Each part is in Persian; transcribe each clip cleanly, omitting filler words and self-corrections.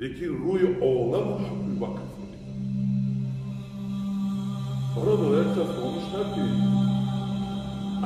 lekin ro'yi olam haqqi va kufrlik. Birodarlar, فراموش نکنید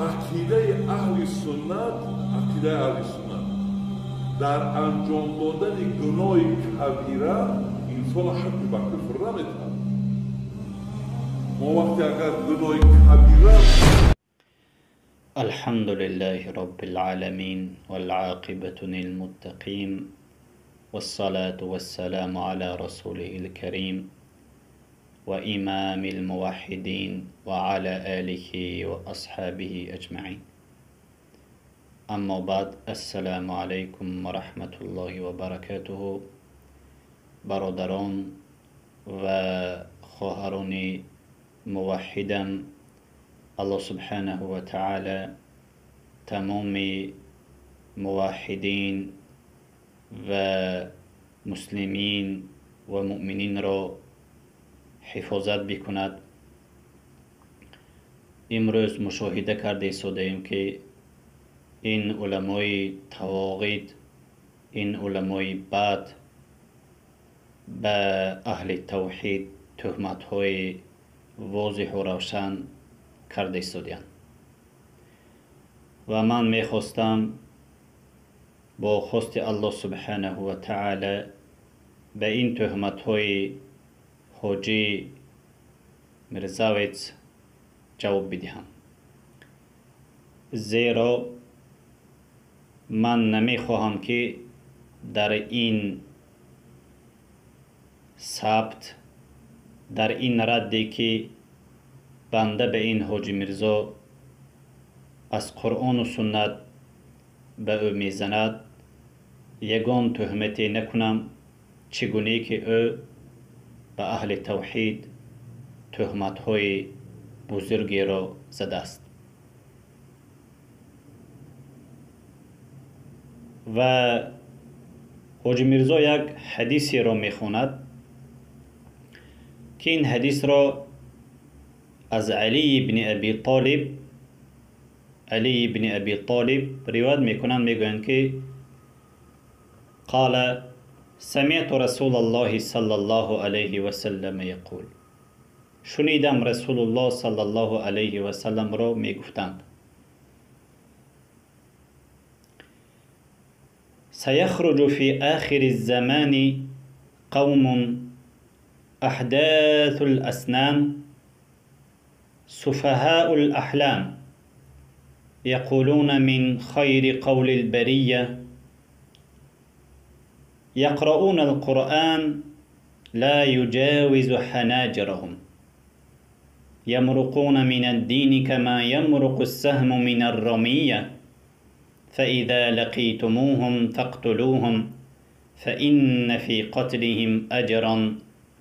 عقیده اهل سنت در انجام دادن گناه کبیره انسان حق به کفر نمی‌دهد. ما وقتی اگر گناه کبیره الحمد لله رب العالمين والعاقبة للمتقين والصلاة والسلام على رسوله الكريم وإمام الموحدين وعلى آله وأصحابه أجمعين. أما بعد، السلام عليكم ورحمة الله وبركاته. برادران و خواهران موحدم، الله سبحانه و تعالی تمام موحدین و مسلمین و مؤمنین را حفاظت بکند. امروز مشاهده کرده ایم که این علمای طواغیت، این علمای بد به اهل توحید تهمت های واضح و روشن کرده ایستادند و من میخواستم با خواست الله سبحانه و تعالی به این تهمت های حاجی مرزاویتس جواب بدهم، زیرا من نمیخواهم که در این ثبت، در این ردی که بنده به این حاجی مرزا از قرآن و سنت به او میزند یگان تهمتی نکنم، چگونه که او به اهل توحید تهمت های بزرگی را زده است. و حاجی مرزا یک حدیثی را میخواند که این حدیث را از علی بن ابی طالب روایت میکنند. میگویند که قال سمعت رسول الله صلی الله علیه و سلم یقول، شنیدم رسول الله صلی الله علیه و سلم را میگفتند سيخرج في آخر الزمان قوم أحداث الأسنان سفهاء الأحلام يقولون من خير قول البرية يقرؤون القرآن لا يجاوز حناجرهم يمرقون من الدين كما يمرق السهم من الرمية فإذا لقيتموهم فاقتلوهم فإن في قتلهم أجرا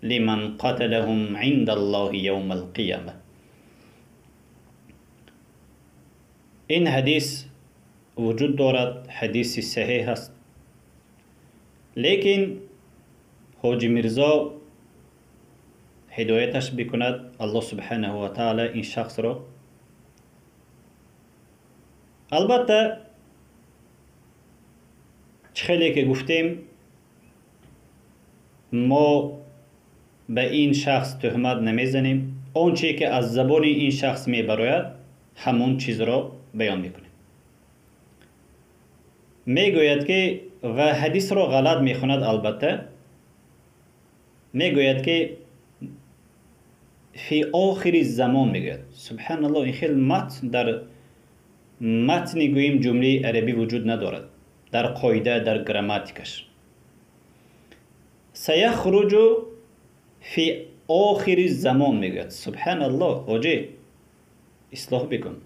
لمن قتلهم عند الله يوم القيامة. این حدیث وجود دارد، حدیث صحیح است، لیکن حاجی مرزا هدایتش بکند الله سبحانه و تعالی این شخص را. البته خیلی که گفتیم ما به این شخص تهمت نمیزنیم، اون چی که از زبان این شخص میبراید همون چیز را بیان میکنیم. میگوید که و حدیث را غلط میخواند، البته میگوید که فی آخر الزمان میگوید. سبحان الله، این خیلی متن در متن گوییم جمله عربی وجود ندارد، در قاعده، در گراماتیکش. سیخرج فی آخر الزمان میگوید. سبحان الله، حاجی اصلاح بکن،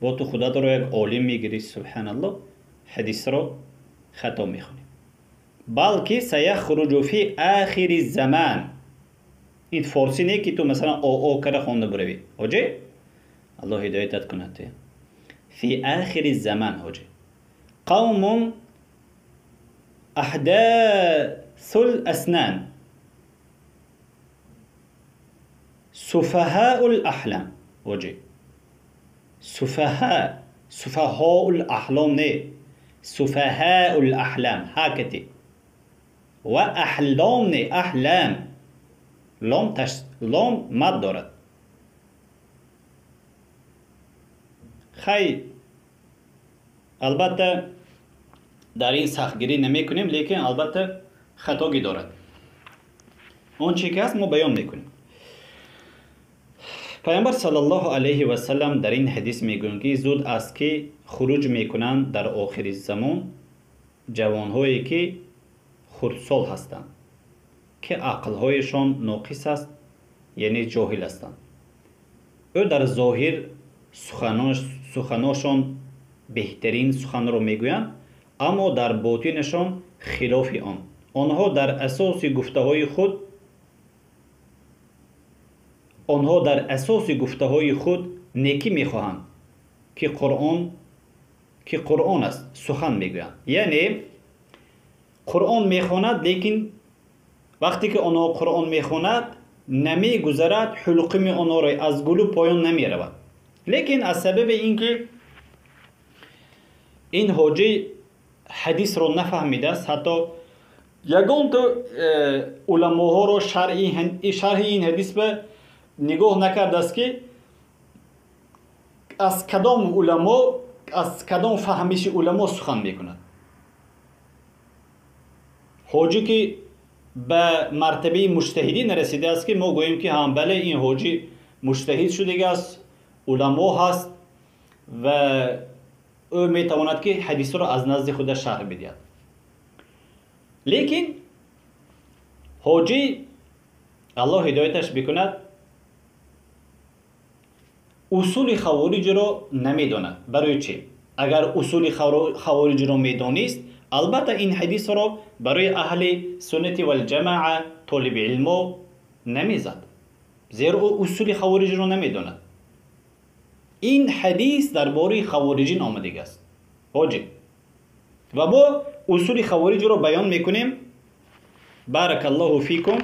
با تو خدا را یک عالم میگیری. سبحان الله، حدیث را خطا میخونی. بلکه سیخرج فی آخر الزمان، این فارسی نه که تو مثلا او کرده خونده بروی. حاجی الله هدایتت کنه. فی آخر الزمان حاجی قوم احداث الاسنان سفهاء الاحلام. حاجی سفهاء الاحلام نه، سفهاء الاحلام هاکتی. و احلام نه، احلام لام مد دارد. خیلی البته در این سختگیری نمی کنیم، لیکن البته خطاگی دارد. اون چی که هست ما بیان میکنیم. پیامبر صلی الله علیه و سلم در این حدیث میگویند که زود است که خروج میکنند در آخر زمان جوانهایی که خردسال هستند که عقلهایشان ناقص است، یعنی جاهل هستند. او در ظاهر سخناشان بهترین سخن را میگویند، اما در باطنشان خلاف آن. آنها در اساس گفته های خود نیکی میخواهند که قرآن است سخن میگویند. یعنی قرآن میخواند، لیکن وقتی که آنها قرآن میخواند نمیگذرد، حلقم آنها را از گلو پایان نمیرود. لیکن از سبب اینکه این حاجی حدیث رو نفهمیده است، حتی یگان تو علماها رو شرح این حدیث به نگاه نکرده است که از کدام علما، از کدام فهمیش علما سخن میکند. حاجی که به مرتبه مجتهدی نرسیده است که ما گوییم که هم بله این حاجی مجتهد شده است، علما هست و او میتواند که حدیث را از نزد خود شرح بدهد. لیکن حاجی الله هدایتش بکند اصول خوارج را نمیداند. برای چی؟ اگر اصول خوارج را میدانست البته این حدیث را برای اهل سنت و الجماعه طالب علم نمیزد، زیرا او اصول خوارج را نمیداند. این حدیث درباره خوارجین آمده است حاجی، و ما اصول خوارج را بیان میکنیم. بارک الله فیکم.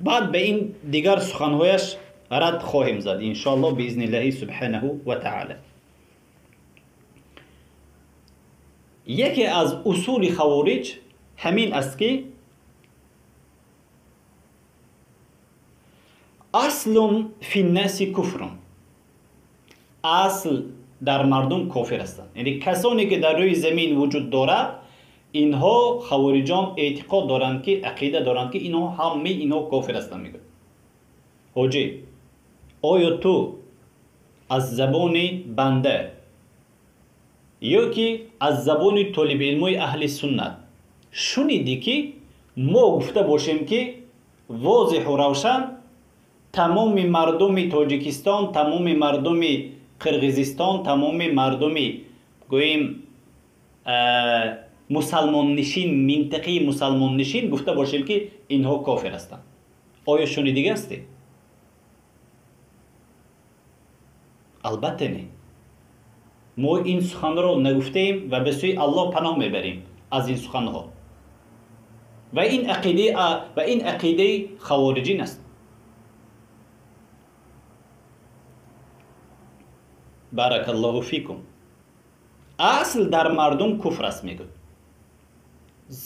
بعد به این دیگر سخنهایش رد خواهیم زد ان شاء الله باذن الله سبحانه و تعالی. یکی از اصول خوارج همین است که اصل فی الناس کفر، اصل در مردم کافر هستند. یعنی کسانی که در روی زمین وجود دارد اینها خوارجان اعتقاد دارند که عقیده دارند که اینها همه اینها کافر هستند. میگه حاجی آیا تو از زبان بنده یا که از زبان طالب علمای اهل سنت شنیدی که ما گفته باشیم که واضح و روشن تمام مردم تاجیکستان، تمام مردم قرقیزستان، تمام مردم گوییم مسلمان نشین، منطقه مسلمان نشین گفته باشیم که اینها کافر هستند؟ آیا شنیدی هستی؟ البته نه. ما این سخن را نگفتیم و به سوی الله پناه میبریم از این سخن ها و این عقیده خوارجین است. بارک الله فیکم. اصل در مردم کفر است. میگه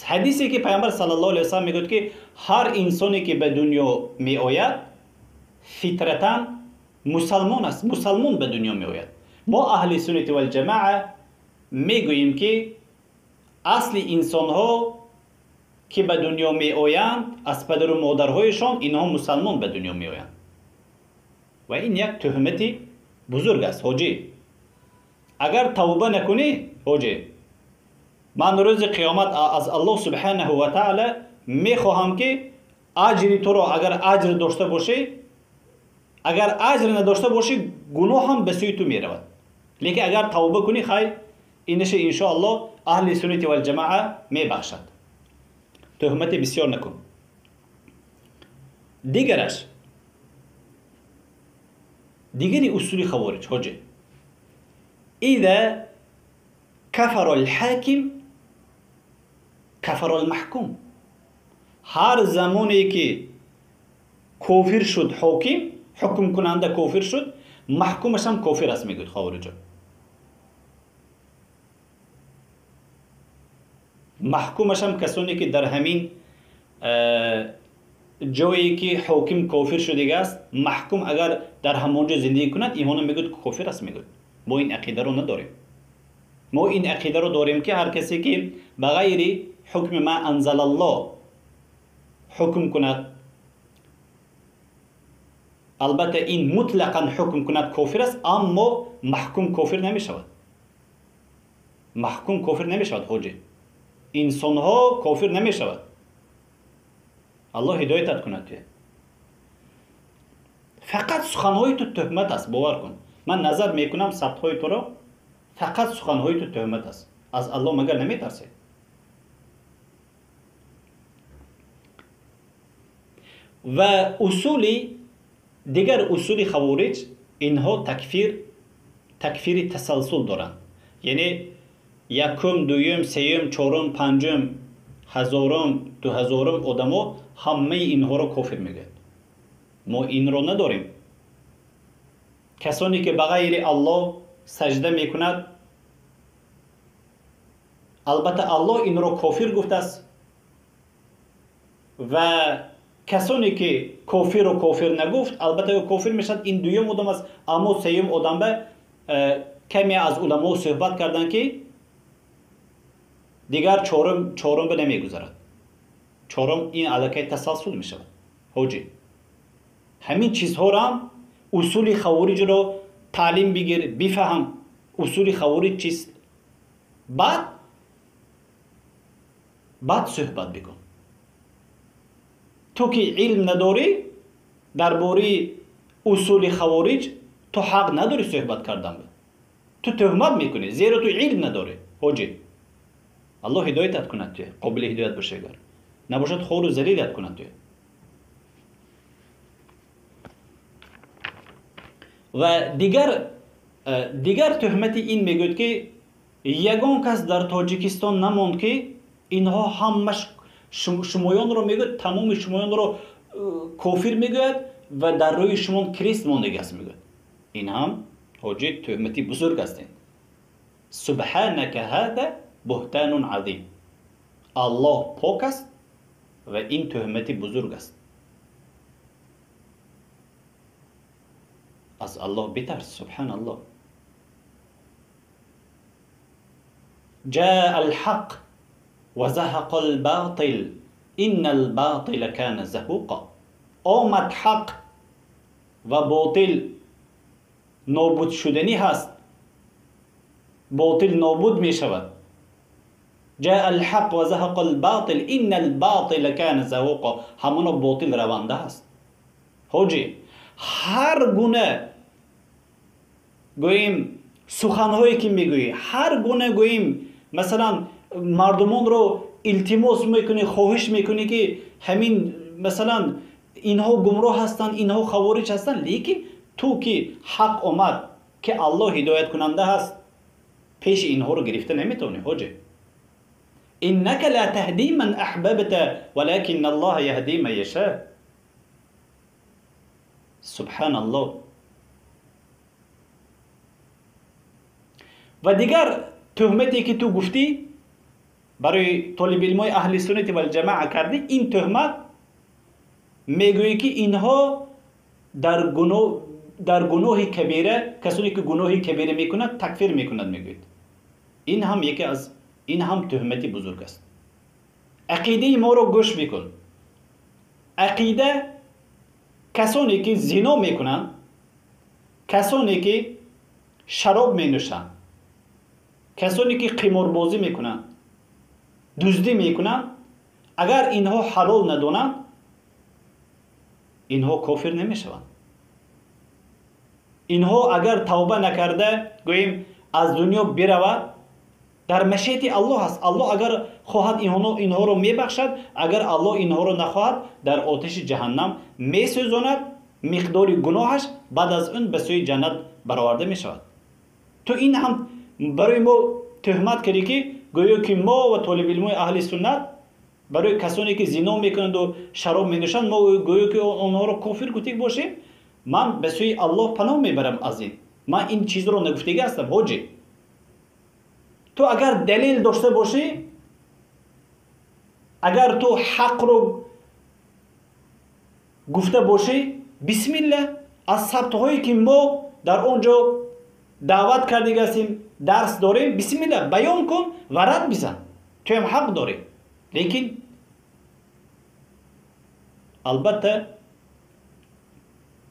حدیثی که پیامبر صلی الله علیه و سلم میگه که هر انسانی که به دنیا می آید فطرتاً مسلمان است، مسلمان به دنیا می آید. ما اهل سنت و الجماعه میگوییم که اصل انسان ها که به دنیا می آیند از پدر و مادرهایشان اینها مسلمان به دنیا می آیند و این یک تهمتی بزرگ است حاجی. اگر توبه نکنی حاجی، من روز قیامت از الله سبحانه و تعالی میخواهم که اجر تو را اگر اجر داشته باشی، اگر اجر نداشته باشی گناه هم به سوی تو میرود. لیکن اگر توبه کنی خیر اینش ان شاء الله اهل سنت و الجماعه میبخشد. تهمت بسیار نکن. دیگری اصول خوارج حاجی، اذا کفر الحاکم کفر المحکوم. هر زمانی که کافر شد حاکم، حکم کننده کافر شد، محکومش هم کافر است. میگوید خوارجا محکومش هم کسانی که در همین جایی که حاکم کافر شده است محکوم اگر در همونجا زندگی کند ایمان میگوید کافر است. میگوید ما این عقیده رو نداریم. ما این عقیده رو داریم که هر کسی که بغیر حکم ما انزل الله حکم کند، البته این مطلقا حکم کند کافر است، اما محکوم کافر نمی شود. محکوم کافر نمی شود. حاجی انسان ها کافر نمی شود. الله هدایتت کند. توی فقط سخنهای تو تهمت است. باور کن من نظر میکنم ثبت های تو را، فقط سخنهای تو تهمت است. از الله مگر نمی ترسی؟ و اصولی دیگر اصول خوارج اینها تکفیر تسلسل دارند. یعنی یکم، دویم، سیم، چهارم، پنجم، هزارم، 2000 آدما همه اینها را کافر میگن. ما این را نداریم. کسانی که بغیر الله سجده میکند، البته الله این را کافر گفته است و کسانی که کافر و کافر نگفت البته کافر میشد. این دویم آدم است. اما سیم آدم به کمی از علما صحبت کردن که دیگر چهارم به نمیگذارد. چهارم این علاقه تسلسل می شود. حاجی همین چیزها را هم اصول خوارج رو تعلیم بگیر، بفهم اصول خوارج چیست، بعد صحبت بکن. تو که علم نداری درباره اصول خوارج تو حق نداری صحبت کردن. تو تهمت میکنی زیرا تو علم نداری. حاجی الله هدایتت کند. توی قابل هدایت باشه، اگر نباشد خور و ذلیلت کند. توی و دیگر تهمت این میگوید که یگان کس در تاجیکستان نماند که اینها همش شمایان رو میگوید، تمام شمایان رو کافر میگوید و در روی شما کریست ماندگی است میگوید. این هم حاجی تهمتی بزرگ است. سبحانك هذا بهتان عظیم. الله پاک است و این تهمتی بزرگ است. از الله بترس. سبحان الله. جاء الحق وزهق الباطل ان الباطل كان زهوقا. آمد حق و باطل نابود شدنی هست. باطل نابود می شود. جاء الحق وزهق الباطل ان الباطل كان زهوقا. همون باطل رونده است. حاجی هر گونه گوییم سخنهایی که میگویی، هر گونه گوییم مثلا مردمان رو التماس میکنی، خواهش میکنی که همین مثلا اینها گمراه هستند، اینها خوارج هستند، لیکن تو که حق آمد که الله هدایت کننده هست پیش اینها رو گرفته نمیتونی. حاجی انک لا تهدی من احببت ولكن الله یهدی من یشاء. سبحان الله. و دیگر تهمتی که تو گفتی برای طالب علمای اهل سنت و الجماعه کردی، این تهمت میگویی که اینها در گناه کبیره، کسانی که گناه کبیره میکنند تکفیر میکنند میگوید. این هم تهمتی بزرگ است. عقیده ما رو گوش بکن. عقیده کسانی که زنا میکنند، کسانی که شراب مینوشند، کسانی که قماربازی میکنند، دزدی میکنند، اگر اینها حلال ندانند اینها کافر نمیشوند. اینها اگر توبه نکرده گوییم از دنیا برود، در مشیت الله است. الله اگر خواهد اینها رو میبخشد، اگر الله اینها رو نخواهد در آتش جهنم میسوزاند. مقدار گناهش بعد از اون به سوی جنت برآورده میشود. تو این هم برای ما تهمت کردی که گویا که ما و طالب علمای اهل سنت برای کسانی که زنا میکنند و شراب مینوشند ما گویا که آنها رو کافر گفتیم باشیم. من به سوی الله پناه میبرم از این. من این چیز رو نگفتگی هستم. حاجی تو اگر دلیل داشته باشی اگر تو حق رو گفته باشی، بسم الله، از ثبت هایی که ما در اونجا دعوت کرده هستیم، درس داریم، بسم الله بیان کن و رد بزن، تو هم حق داری. لیکن البته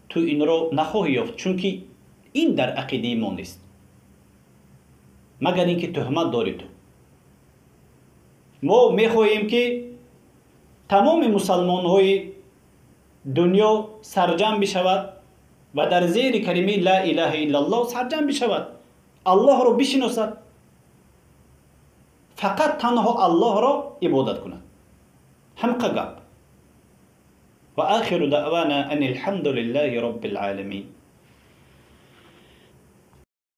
تو این رو نخواهی یافت، چون که این در عقیده ما نیست، مگر اینکه تهمت داری. تو ما میخواهیم که تمام مسلمان های دنیا سرجم بشود و در زیر کلمه لا اله الا الله سرجم بشود، الله را بشناسد، فقط تنها الله را عبادت کند. همقه گپ. و آخر دعوانا ان الحمد لله رب العالمین.